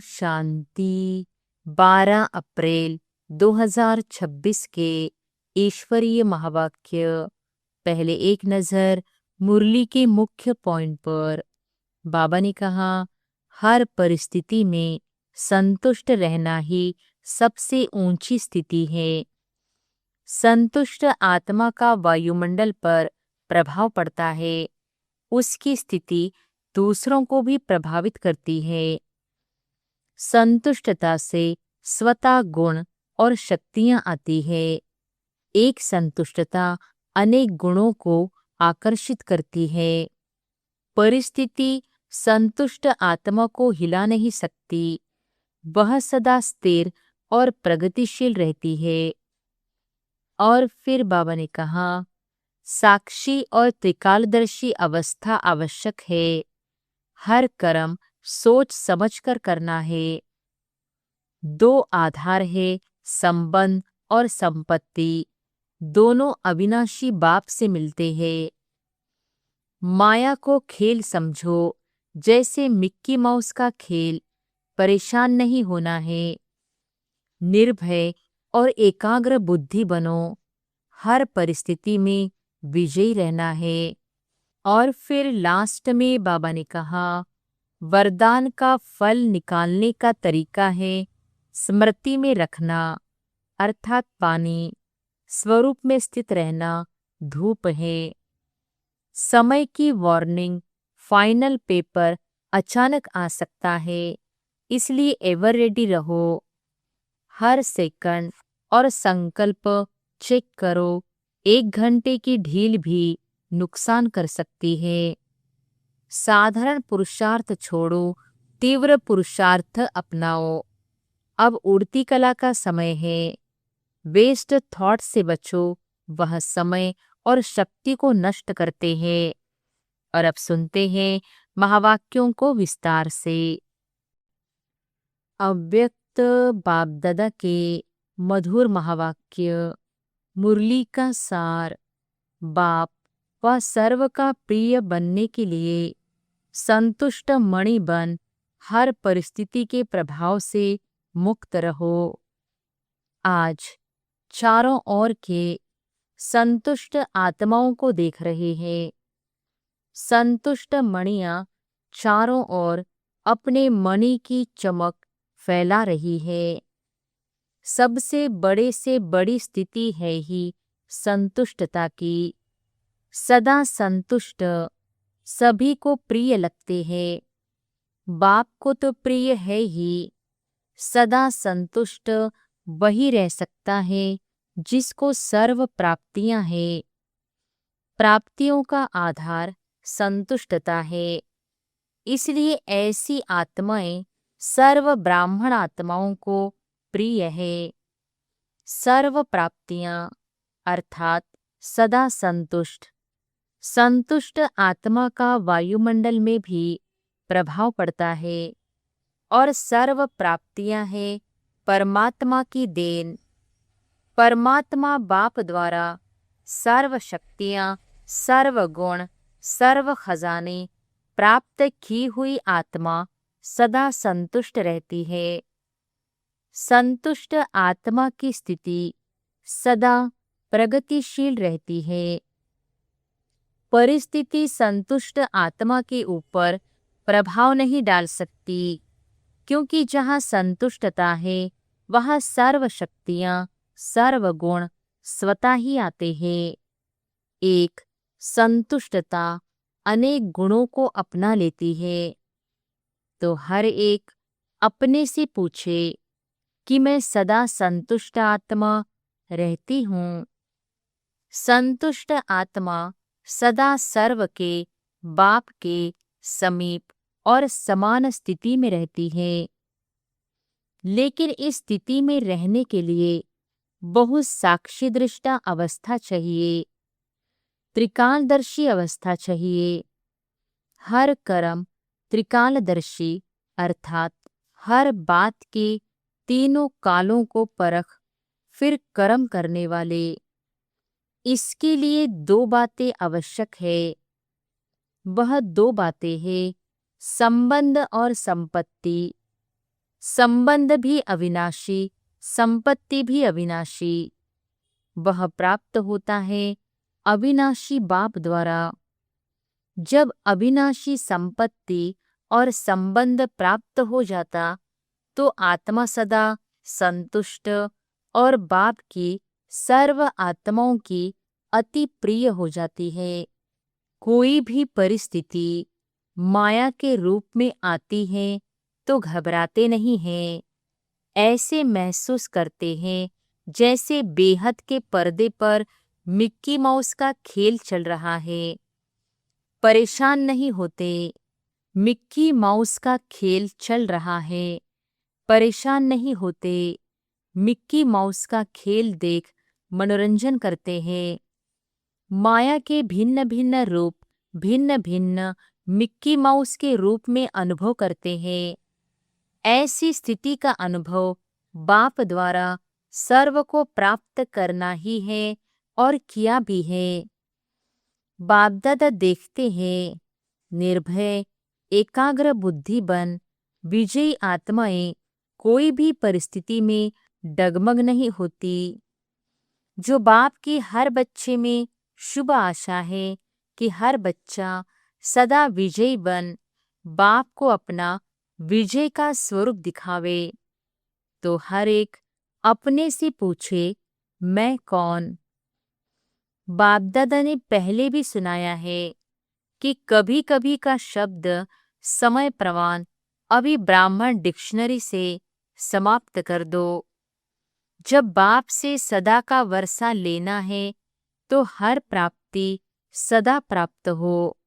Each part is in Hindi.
शांति। 12 अप्रैल 2026 के ईश्वरीय महावाक्य। पहले एक नजर मुरली के मुख्य पॉइंट पर। बाबा ने कहा, हर परिस्थिति में संतुष्ट रहना ही सबसे ऊंची स्थिति है। संतुष्ट आत्मा का वायुमंडल पर प्रभाव पड़ता है। उसकी स्थिति दूसरों को भी प्रभावित करती है। संतुष्टता से स्वतः गुण और शक्तियां आती है। एक संतुष्टता अनेक गुणों को आकर्षित करती है। परिस्थिति संतुष्ट आत्मा को हिला नहीं सकती। वह सदा स्थिर और प्रगतिशील रहती है। और फिर बाबा ने कहा, साक्षी और त्रिकालदर्शी अवस्था आवश्यक है। हर कर्म सोच समझकर करना है। दो आधार है, संबंध और संपत्ति। दोनों अविनाशी बाप से मिलते हैं। माया को खेल समझो, जैसे मिक्की माउस का खेल। परेशान नहीं होना है। निर्भय और एकाग्र बुद्धि बनो। हर परिस्थिति में विजयी रहना है। और फिर लास्ट में बाबा ने कहा, वरदान का फल निकालने का तरीका है स्मृति में रखना, अर्थात पानी। स्वरूप में स्थित रहना धूप है। समय की वार्निंग, फाइनल पेपर अचानक आ सकता है, इसलिए एवर रेडी रहो। हर सेकंड और संकल्प चेक करो। 1 घंटे की ढील भी नुकसान कर सकती है। साधारण पुरुषार्थ छोड़ो, तीव्र पुरुषार्थ अपनाओ। अब उड़ती कला का समय है। वेस्ट थॉट से बचो, वह समय और शक्ति को नष्ट करते हैं। और अब सुनते हैं महावाक्यों को विस्तार से। अव्यक्त बाप दादा के मधुर महावाक्य। मुरली का सार। बाप व सर्व का प्रिय बनने के लिए संतुष्ट मणि बन हर परिस्थिति के प्रभाव से मुक्त रहो। आज चारों ओर के संतुष्ट आत्माओं को देख रहे हैं। संतुष्ट मणियां चारों ओर अपने मणि की चमक फैला रही है। सबसे बड़े से बड़ी स्थिति है ही संतुष्टता की। सदा संतुष्ट सभी को प्रिय लगते हैं। बाप को तो प्रिय है ही। सदा संतुष्ट वही रह सकता है जिसको सर्व प्राप्तियां हैं। प्राप्तियों का आधार संतुष्टता है। इसलिए ऐसी आत्माएं सर्व ब्राह्मण आत्माओं को प्रिय है। सर्व प्राप्तियां अर्थात सदा संतुष्ट। संतुष्ट आत्मा का वायुमंडल में भी प्रभाव पड़ता है। और सर्व प्राप्तियां हैं परमात्मा की देन। परमात्मा बाप द्वारा सर्व शक्तियां, सर्व गुण, सर्व खजाने प्राप्त की हुई आत्मा सदा संतुष्ट रहती है। संतुष्ट आत्मा की स्थिति सदा प्रगतिशील रहती है। परिस्थिति संतुष्ट आत्मा के ऊपर प्रभाव नहीं डाल सकती, क्योंकि जहाँ संतुष्टता है वहाँ सर्व शक्तियाँ, सर्व गुण स्वतः ही आते हैं। एक संतुष्टता अनेक गुणों को अपना लेती है। तो हर एक अपने से पूछे कि मैं सदा संतुष्ट आत्मा रहती हूँ। संतुष्ट आत्मा सदा सर्व के बाप के समीप और समान स्थिति में रहती है। लेकिन इस स्थिति में रहने के लिए बहुत साक्षी दृष्टा अवस्था चाहिए, त्रिकालदर्शी अवस्था चाहिए। हर कर्म त्रिकालदर्शी अर्थात हर बात के तीनों कालों को परख फिर कर्म करने वाले। इसके लिए 2 बातें आवश्यक है। वह 2 बातें हैं संबंध और संपत्ति। संबंध भी अविनाशी, संपत्ति भी अविनाशी। वह प्राप्त होता है अविनाशी बाप द्वारा। जब अविनाशी संपत्ति और संबंध प्राप्त हो जाता तो आत्मा सदा संतुष्ट और बाप की सर्व आत्माओं की अति प्रिय हो जाती है। कोई भी परिस्थिति माया के रूप में आती है तो घबराते नहीं हैं। ऐसे महसूस करते हैं जैसे बेहद के पर्दे पर मिक्की माउस का खेल चल रहा है। परेशान नहीं होते। मिक्की माउस का खेल चल रहा है, परेशान नहीं होते। मिक्की माउस का खेल देख मनोरंजन करते हैं। माया के भिन्न भिन्न रूप भिन्न भिन्न मिक्की माउस के रूप में अनुभव करते हैं। ऐसी स्थिति का अनुभव बाप द्वारा सर्व को प्राप्त करना ही है और किया भी है। बाप दादा देखते हैं निर्भय एकाग्र बुद्धि बन विजयी आत्माएं कोई भी परिस्थिति में डगमग नहीं होती। जो बाप की हर बच्चे में शुभ आशा है कि हर बच्चा सदा विजयी बन बाप को अपना विजय का स्वरूप दिखावे, तो हर एक अपने से पूछे मैं कौन। बाप दादा ने पहले भी सुनाया है कि कभी कभी का शब्द समय प्रवान अभी ब्राह्मण डिक्शनरी से समाप्त कर दो। जब बाप से सदा का वर्षा लेना है तो हर प्राप्ति सदा प्राप्त हो,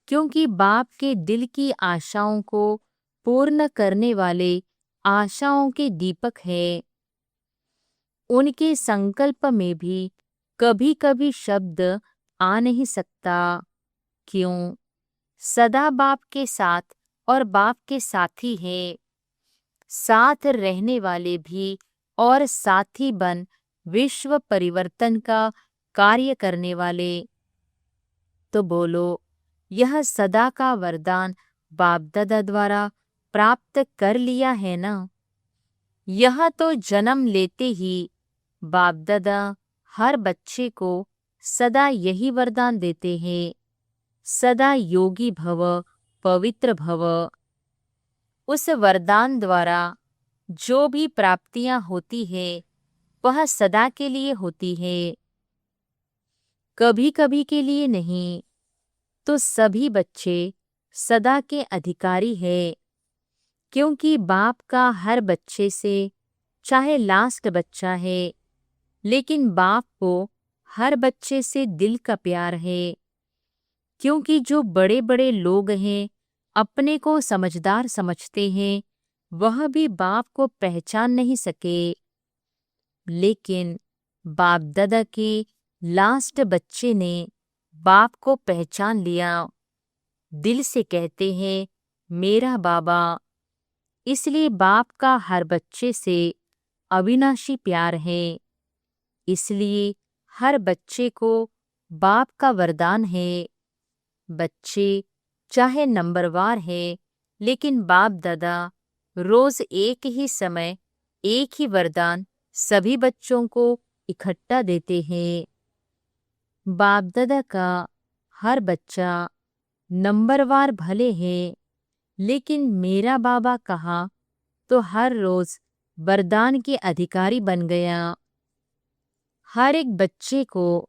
क्योंकि बाप के दिल की आशाओं को पूर्ण करने वाले आशाओं के दीपक है। उनके संकल्प में भी कभी कभी शब्द आ नहीं सकता। क्यों? सदा बाप के साथ और बाप के साथी है। साथ रहने वाले भी और साथी बन विश्व परिवर्तन का कार्य करने वाले। तो बोलो, यह सदा का वरदान बाप दादा द्वारा प्राप्त कर लिया है ना? यह तो जन्म लेते ही बाप दादा हर बच्चे को सदा यही वरदान देते हैं, सदा योगी भव, पवित्र भव। उस वरदान द्वारा जो भी प्राप्तियां होती है वह सदा के लिए होती है, कभी कभी के लिए नहीं। तो सभी बच्चे सदा के अधिकारी है, क्योंकि बाप का हर बच्चे से चाहे लास्ट बच्चा है, लेकिन बाप को हर बच्चे से दिल का प्यार है। क्योंकि जो बड़े बड़े लोग हैं अपने को समझदार समझते हैं, वह भी बाप को पहचान नहीं सके। लेकिन बाप दादा के लास्ट बच्चे ने बाप को पहचान लिया, दिल से कहते हैं मेरा बाबा। इसलिए बाप का हर बच्चे से अविनाशी प्यार है। इसलिए हर बच्चे को बाप का वरदान है। बच्चे चाहे नंबरवार है, लेकिन बाप दादा रोज एक ही समय एक ही वरदान सभी बच्चों को इकट्ठा देते हैं। बाप दादा का हर बच्चा नंबरवार भले है, लेकिन मेरा बाबा कहा तो हर रोज वरदान के अधिकारी बन गया। हर एक बच्चे को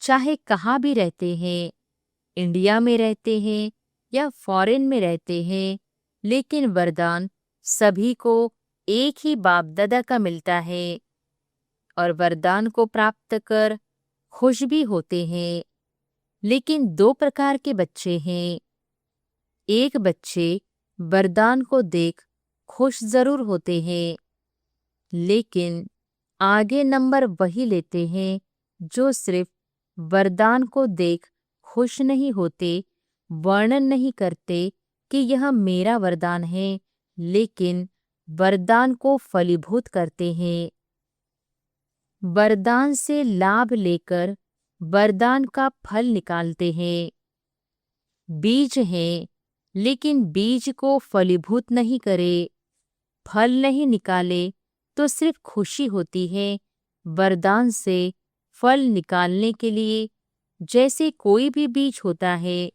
चाहे कहाँ भी रहते हैं, इंडिया में रहते हैं या फॉरेन में रहते हैं, लेकिन वरदान सभी को एक ही बाप दादा का मिलता है और वरदान को प्राप्त कर खुश भी होते हैं। लेकिन दो प्रकार के बच्चे हैं। एक बच्चे वरदान को देख खुश जरूर होते हैं, लेकिन आगे नंबर वही लेते हैं जो सिर्फ वरदान को देख खुश नहीं होते, वर्णन नहीं करते कि यह मेरा वरदान है, लेकिन वरदान को फलीभूत करते हैं। वरदान से लाभ लेकर वरदान का फल निकालते हैं। बीज है, लेकिन बीज को फलीभूत नहीं करे। फल नहीं निकाले तो सिर्फ खुशी होती है। वरदान से फल निकालने के लिए जैसे कोई भी बीज होता है,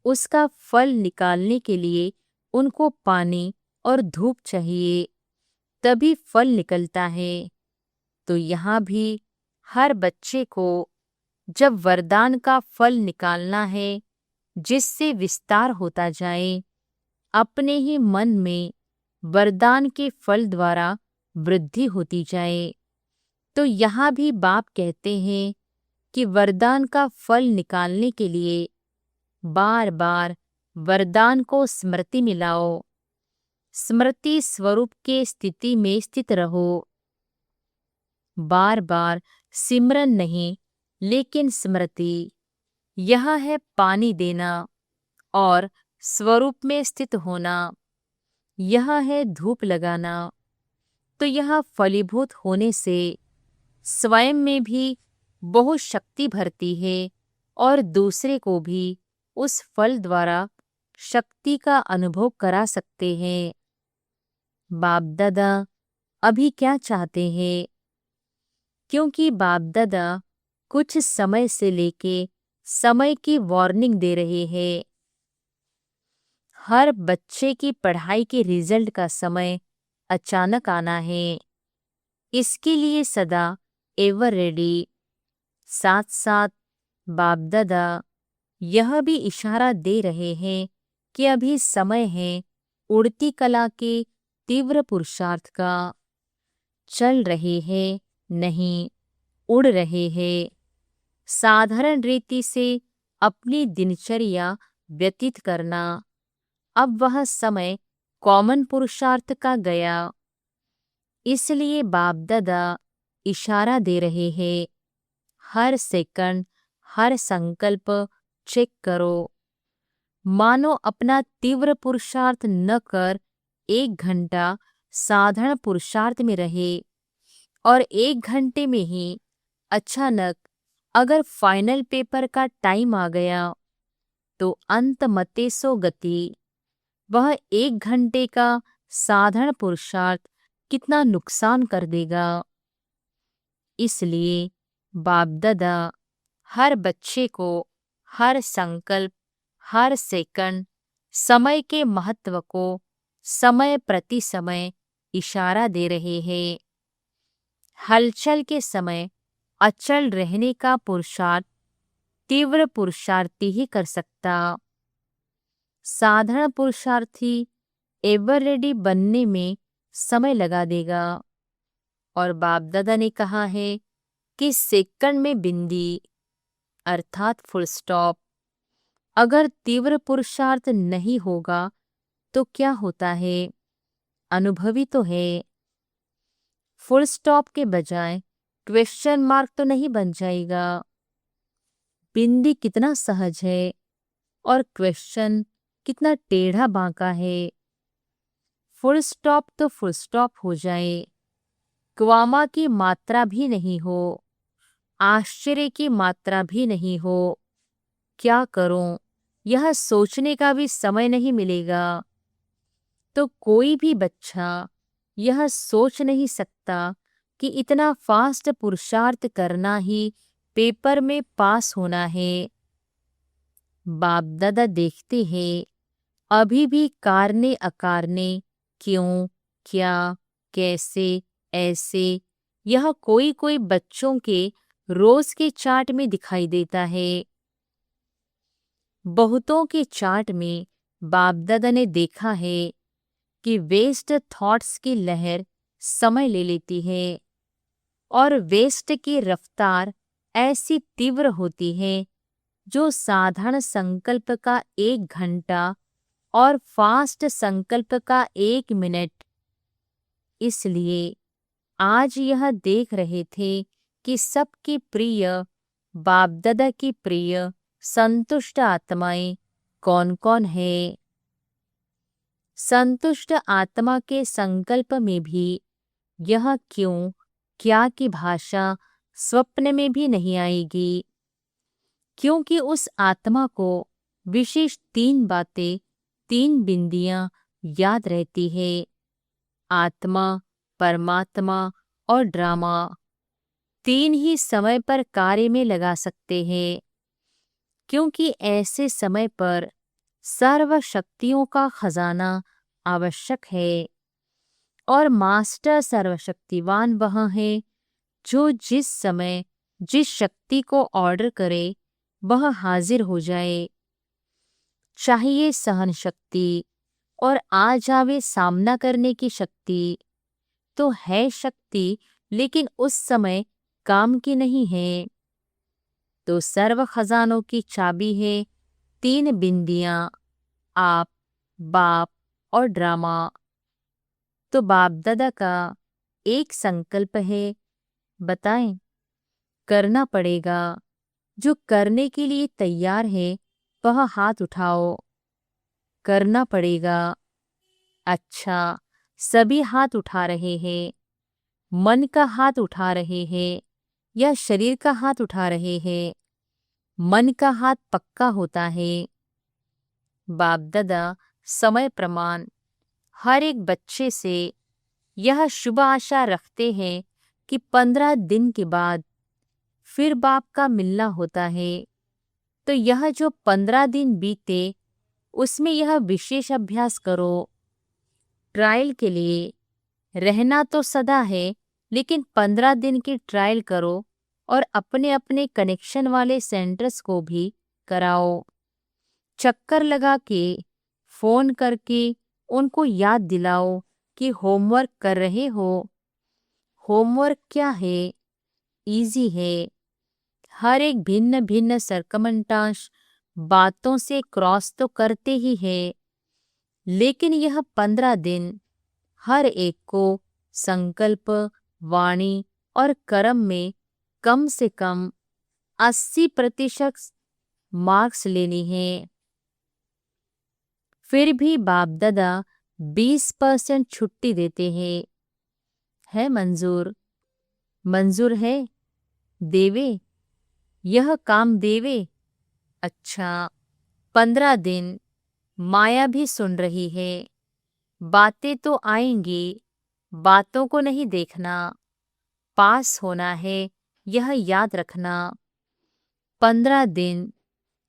उसका फल निकालने के लिए उनको पानी और धूप चाहिए, तभी फल निकलता है। तो यहाँ भी हर बच्चे को जब वरदान का फल निकालना है, जिससे विस्तार होता जाए, अपने ही मन में वरदान के फल द्वारा वृद्धि होती जाए, तो यहाँ भी बाप कहते हैं कि वरदान का फल निकालने के लिए बार बार वरदान को स्मृति में लाओ। स्मृति स्वरूप के स्थिति में स्थित रहो। बार बार सिमरन नहीं, लेकिन स्मृति। यह है पानी देना और स्वरूप में स्थित होना। यह है धूप लगाना। तो यह फलीभूत होने से स्वयं में भी बहुत शक्ति भरती है और दूसरे को भी उस फल द्वारा शक्ति का अनुभव करा सकते हैं। बाप दादा अभी क्या चाहते हैं? क्योंकि बाप दादा कुछ समय से लेके समय की वार्निंग दे रहे हैं। हर बच्चे की पढ़ाई के रिजल्ट का समय अचानक आना है। इसके लिए सदा एवर रेडी। साथ साथ बाप दादा यह भी इशारा दे रहे हैं कि अभी समय है उड़ती कला के तीव्र पुरुषार्थ का। चल रहे हैं नहीं, उड़ रहे हैं। साधारण रीति से अपनी दिनचर्या व्यतीत करना। अब वह समय कॉमन पुरुषार्थ का गया। इसलिए बाप दादा इशारा दे रहे हैं, हर सेकंड हर संकल्प चेक करो। मानो अपना तीव्र पुरुषार्थ न कर 1 घंटा साधारण पुरुषार्थ में रहे और 1 घंटे में ही अचानक अगर फाइनल पेपर का टाइम आ गया तो अंत मते सो गति। वह 1 घंटे का साधारण पुरुषार्थ कितना नुकसान कर देगा। इसलिए बाप दादा हर बच्चे को हर संकल्प, हर सेकंड समय के महत्व को समय प्रति समय इशारा दे रहे हैं। हलचल के समय अचल रहने का पुरुषार्थ तीव्र पुरुषार्थी ही कर सकता। साधारण पुरुषार्थी एवर रेडी बनने में समय लगा देगा। और बाप दादा ने कहा है कि सेकंड में बिंदी अर्थात फुल स्टॉप। अगर तीव्र पुरुषार्थ नहीं होगा तो क्या होता है? अनुभवी तो है। फुल स्टॉप के बजाय क्वेश्चन मार्क तो नहीं बन जाएगा। बिंदी कितना सहज है और क्वेश्चन कितना टेढ़ा बांका है। फुल स्टॉप तो फुल स्टॉप हो जाए, क्वामा की मात्रा भी नहीं हो, आश्चर्य की मात्रा भी नहीं हो। क्या करूं, यह सोचने का भी समय नहीं मिलेगा। तो कोई भी बच्चा यह सोच नहीं सकता कि इतना फास्ट पुरुषार्थ करना ही पेपर में पास होना है। बाप दादा देखते हैं अभी भी कारने अकारने, क्यों, क्या, कैसे, ऐसे, यह कोई कोई बच्चों के रोज के चार्ट में दिखाई देता है। बहुतों के चार्ट में बाप दादा ने देखा है कि वेस्ट थॉट्स की लहर समय ले लेती है और वेस्ट की रफ्तार ऐसी तीव्र होती है जो साधारण संकल्प का 1 घंटा और फास्ट संकल्प का 1 मिनट। इसलिए आज यह देख रहे थे कि सबकी प्रिय बाप दादा की प्रिय संतुष्ट आत्माएं कौन कौन है। संतुष्ट आत्मा के संकल्प में भी यह क्यों, क्या की भाषा स्वप्न में भी नहीं आएगी, क्योंकि उस आत्मा को विशेष 3 बातें, 3 बिंदियां याद रहती है। आत्मा, परमात्मा और ड्रामा 3 ही समय पर कार्य में लगा सकते हैं, क्योंकि ऐसे समय पर सर्व शक्तियों का खजाना आवश्यक है और मास्टर सर्वशक्तिवान वह है जो जिस समय जिस शक्ति को ऑर्डर करे वह हाजिर हो जाए। चाहिए सहन शक्ति और आ जावे सामना करने की शक्ति, तो है शक्ति लेकिन उस समय काम की नहीं है। तो सर्व खजानों की चाबी है 3 बिंदियां, आप, बाप और ड्रामा। तो बाप दादा का एक संकल्प है, बताएं। करना पड़ेगा। जो करने के लिए तैयार है वह हाथ उठाओ। करना पड़ेगा। अच्छा, सभी हाथ उठा रहे हैं। मन का हाथ उठा रहे हैं या शरीर का हाथ उठा रहे हैं? मन का हाथ पक्का होता है। बाप दादा समय प्रमाण हर एक बच्चे से यह शुभ आशा रखते हैं कि 15 दिन के बाद फिर बाप का मिलना होता है। तो यह जो 15 दिन बीते उसमें यह विशेष अभ्यास करो। ट्रायल के लिए रहना तो सदा है, लेकिन 15 दिन की ट्रायल करो और अपने अपने कनेक्शन वाले सेंटर्स को भी कराओ। चक्कर लगा के, फोन करके उनको याद दिलाओ कि होमवर्क कर रहे हो। होमवर्क क्या है? इजी है। हर एक भिन्न भिन्न सरकमंटांश बातों से क्रॉस तो करते ही है, लेकिन यह 15 दिन हर एक को संकल्प, वाणी और कर्म में कम से कम 80% मार्क्स लेनी है। फिर भी बाप दादा 20% छुट्टी देते हैं। है मंजूर? मंजूर है? देवे? यह काम देवे? अच्छा, 15 दिन माया भी सुन रही है। बातें तो आएंगी, बातों को नहीं देखना। पास होना है, यह याद रखना। 15 दिन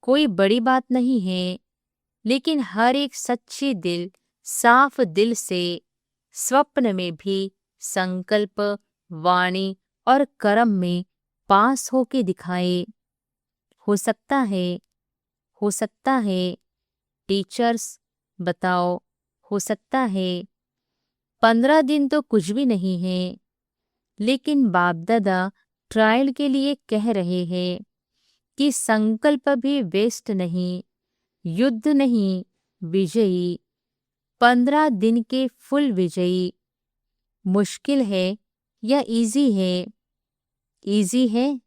कोई बड़ी बात नहीं है, लेकिन हर एक सच्ची दिल, साफ दिल से स्वप्न में भी संकल्प, वाणी और कर्म में पास होके दिखाए। हो सकता है, हो सकता है। टीचर्स बताओ, हो सकता है। 15 दिन तो कुछ भी नहीं है, लेकिन बाप दादा ट्रायल के लिए कह रहे हैं कि संकल्प भी वेस्ट नहीं, युद्ध नहीं, विजयी। 15 दिन के फुल विजयी। मुश्किल है या इजी है? इजी है?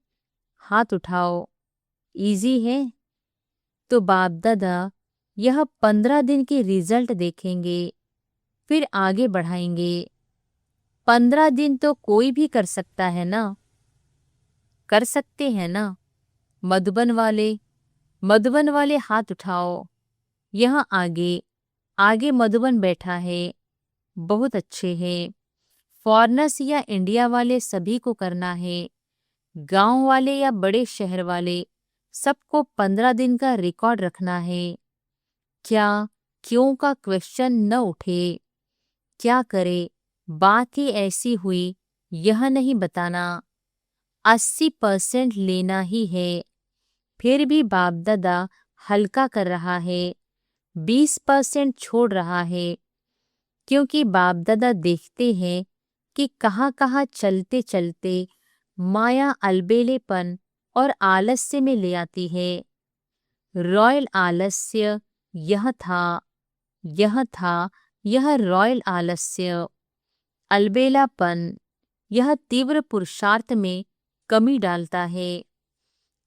हाथ उठाओ। इजी है? तो बाप दादा यह 15 दिन के रिजल्ट देखेंगे, फिर आगे बढ़ाएंगे। 15 दिन तो कोई भी कर सकता है ना? कर सकते हैं ना? मधुबन वाले, मधुबन वाले हाथ उठाओ। यहाँ आगे, आगे मधुबन बैठा है। बहुत अच्छे हैं। फॉरेनर्स या इंडिया वाले सभी को करना है। गांव वाले या बड़े शहर वाले सबको 15 दिन का रिकॉर्ड रखना है। क्या क्यों का क्वेश्चन न उठे। क्या करे, बात ही ऐसी हुई, यह नहीं बताना। 80% लेना ही है। फिर भी बाप दादा हल्का कर रहा है, 20% छोड़ रहा है, क्योंकि बाप दादा देखते हैं कि कहाँ कहाँ चलते चलते माया अलबेलेपन और आलस्य में ले आती है। रॉयल आलस्य यह था, यह था, यह रॉयल आलस्य। अलबेलापन यह तीव्र पुरुषार्थ में कमी डालता है,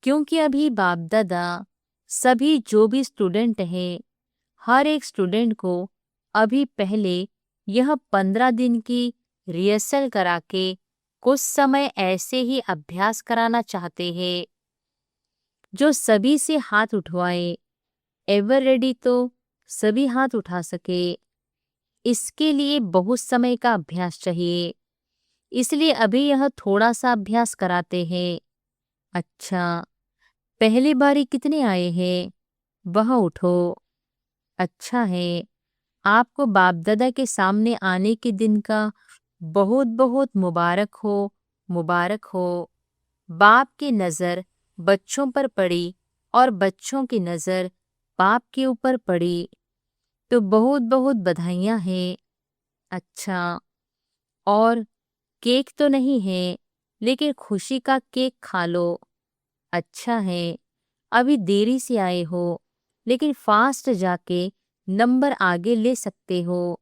क्योंकि अभी बाप दादा सभी जो भी स्टूडेंट हैं, हर एक स्टूडेंट को अभी पहले यह 15 दिन की रिहर्सल करा के कुछ समय ऐसे ही अभ्यास कराना चाहते हैं। जो सभी से हाथ उठवाए। एवर रेडी तो सभी हाथ उठा सके। इसके लिए बहुत समय का अभ्यास चाहिए, इसलिए अभी यह थोड़ा सा अभ्यास कराते हैं। अच्छा, पहली बारी कितने आए हैं? वह उठो। अच्छा है, आपको बाप दादा के सामने आने के दिन का बहुत बहुत मुबारक हो, मुबारक हो। बाप की नज़र बच्चों पर पड़ी और बच्चों की नज़र बाप के ऊपर पड़ी, तो बहुत बहुत बधाइयाँ हैं। अच्छा, और केक तो नहीं है, लेकिन खुशी का केक खा लो। अच्छा है, अभी देरी से आए हो, लेकिन फास्ट जाके नंबर आगे ले सकते हो।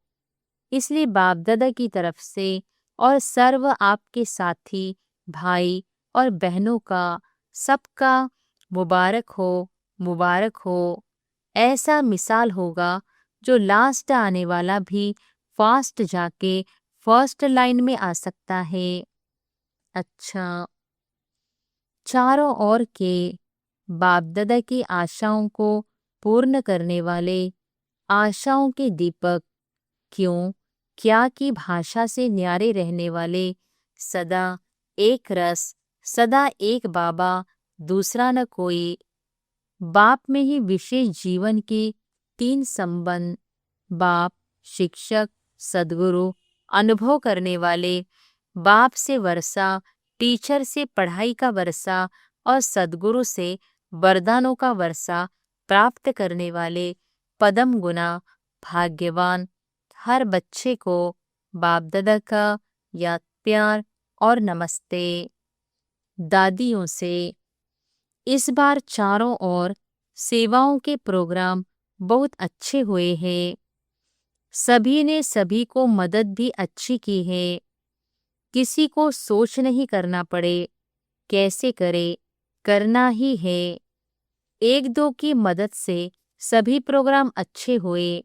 इसलिए बाप दादा की तरफ से और सर्व आपके साथी भाई और बहनों का सबका मुबारक हो, मुबारक हो। ऐसा मिसाल होगा जो लास्ट आने वाला भी फास्ट जाके फर्स्ट लाइन में आ सकता है। अच्छा, चारों ओर के बाप दादा की आशाओं को पूर्ण करने वाले आशाओं के दीपक, क्यों क्या की भाषा से न्यारे रहने वाले, सदा एक रस, सदा एक बाबा, दूसरा न कोई। बाप में ही विशेष जीवन के 3 संबंध, बाप, शिक्षक, सद्गुरु, अनुभव करने वाले, बाप से वर्षा, टीचर से पढ़ाई का वर्षा और सद्गुरु से वरदानों का वर्षा प्राप्त करने वाले पदम गुना भाग्यवान हर बच्चे को बाप दादा का याद प्यार और नमस्ते। दादियों से इस बार चारों ओर सेवाओं के प्रोग्राम बहुत अच्छे हुए हैं। सभी ने सभी को मदद भी अच्छी की है। किसी को सोच नहीं करना पड़े कैसे करे, करना ही है। एक दो की मदद से सभी प्रोग्राम अच्छे हुए।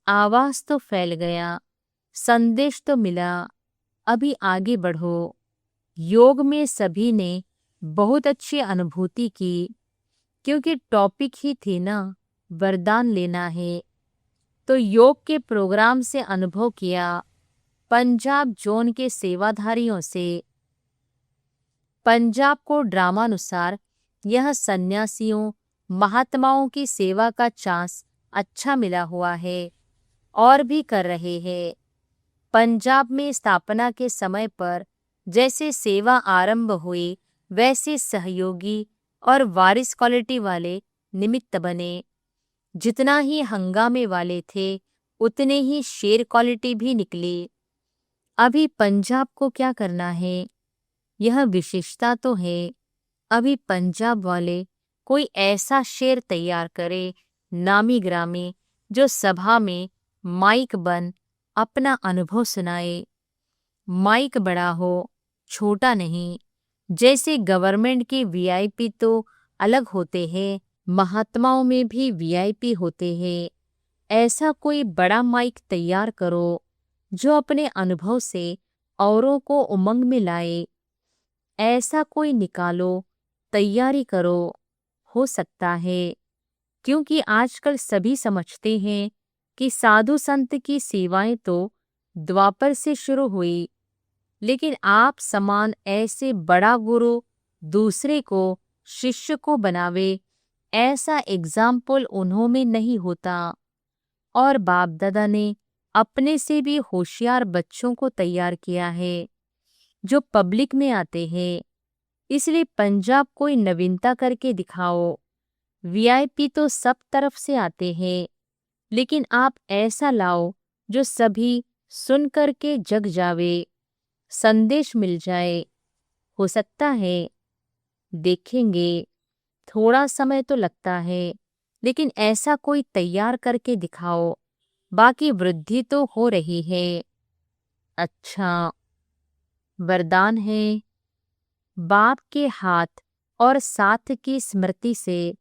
आवाज तो फैल गया, संदेश तो मिला, अभी आगे बढ़ो। योग में सभी ने बहुत अच्छी अनुभूति की, क्योंकि टॉपिक ही थी ना, वरदान लेना है। तो योग के प्रोग्राम से अनुभव किया। पंजाब जोन के सेवाधारियों से पंजाब को ड्रामानुसार यह सन्यासियों महात्माओं की सेवा का चांस अच्छा मिला हुआ है और भी कर रहे हैं। पंजाब में स्थापना के समय पर जैसे सेवा आरंभ हुई, वैसे सहयोगी और वारिस क्वालिटी वाले निमित्त बने। जितना ही हंगामे वाले थे, उतने ही शेर क्वालिटी भी निकली। अभी पंजाब को क्या करना है, यह विशेषता तो है। अभी पंजाब वाले कोई ऐसा शेर तैयार करे, नामी ग्रामी, जो सभा में माइक बन अपना अनुभव सुनाए। माइक बड़ा हो, छोटा नहीं। जैसे गवर्नमेंट के वीआईपी तो अलग होते हैं, महात्माओं में भी वीआईपी होते हैं। ऐसा कोई बड़ा माइक तैयार करो जो अपने अनुभव से औरों को उमंग में लाए। ऐसा कोई निकालो, तैयारी करो। हो सकता है, क्योंकि आजकल सभी समझते हैं कि साधु संत की सेवाएं तो द्वापर से शुरू हुई, लेकिन आप समान ऐसे बड़ा गुरु दूसरे को शिष्य को बनावे, ऐसा एग्जाम्पल उन्हों में नहीं होता। और बाप दादा ने अपने से भी होशियार बच्चों को तैयार किया है जो पब्लिक में आते हैं। इसलिए पंजाब कोई नवीनता करके दिखाओ। वीआईपी तो सब तरफ से आते हैं, लेकिन आप ऐसा लाओ जो सभी सुन करके जग जावे, संदेश मिल जाए। हो सकता है, देखेंगे, थोड़ा समय तो लगता है, लेकिन ऐसा कोई तैयार करके दिखाओ। बाकी वृद्धि तो हो रही है। अच्छा, वरदान है, बाप के हाथ और साथ की स्मृति से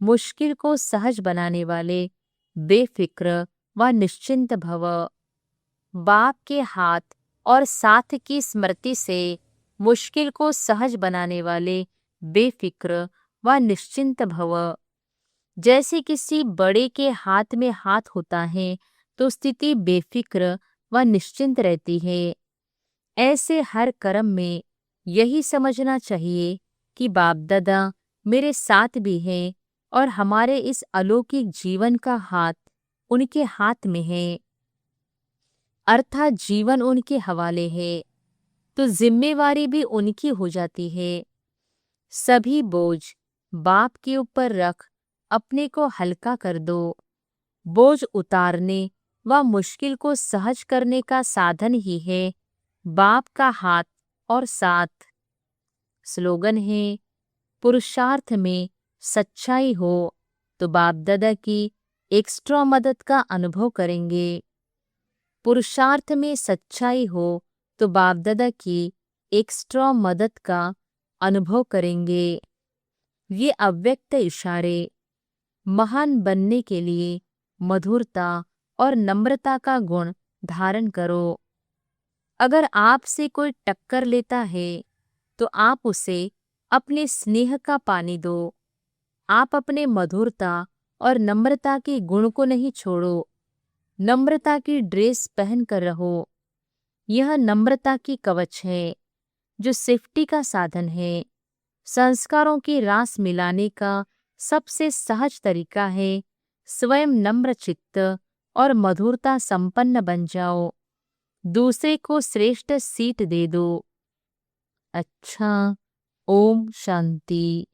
मुश्किल को सहज बनाने वाले बेफिक्र व निश्चिंत भव। बाप के हाथ और साथ की स्मृति से मुश्किल को सहज बनाने वाले बेफिक्र व निश्चिंत भव। जैसे किसी बड़े के हाथ में हाथ होता है तो स्थिति बेफिक्र व निश्चिंत रहती है। ऐसे हर कर्म में यही समझना चाहिए कि बाप दादा मेरे साथ भी हैं और हमारे इस अलौकिक जीवन का हाथ उनके हाथ में है, अर्थात जीवन उनके हवाले है, तो जिम्मेवारी भी उनकी हो जाती है। सभी बोझ बाप के ऊपर रख अपने को हल्का कर दो। बोझ उतारने व मुश्किल को सहज करने का साधन ही है बाप का हाथ और साथ। स्लोगन है, पुरुषार्थ में सच्चाई हो तो बाप दादा की एक्स्ट्रा मदद का अनुभव करेंगे। पुरुषार्थ में सच्चाई हो तो बाप दादा की एक्स्ट्रा मदद का अनुभव करेंगे। ये अव्यक्त इशारे महान बनने के लिए मधुरता और नम्रता का गुण धारण करो। अगर आपसे कोई टक्कर लेता है तो आप उसे अपने स्नेह का पानी दो। आप अपने मधुरता और नम्रता के गुण को नहीं छोड़ो। नम्रता की ड्रेस पहन कर रहो। यह नम्रता की कवच है जो सेफ्टी का साधन है। संस्कारों की रास मिलाने का सबसे सहज तरीका है स्वयं नम्र चित्त और मधुरता संपन्न बन जाओ। दूसरे को श्रेष्ठ सीट दे दो। अच्छा, ओम शांति।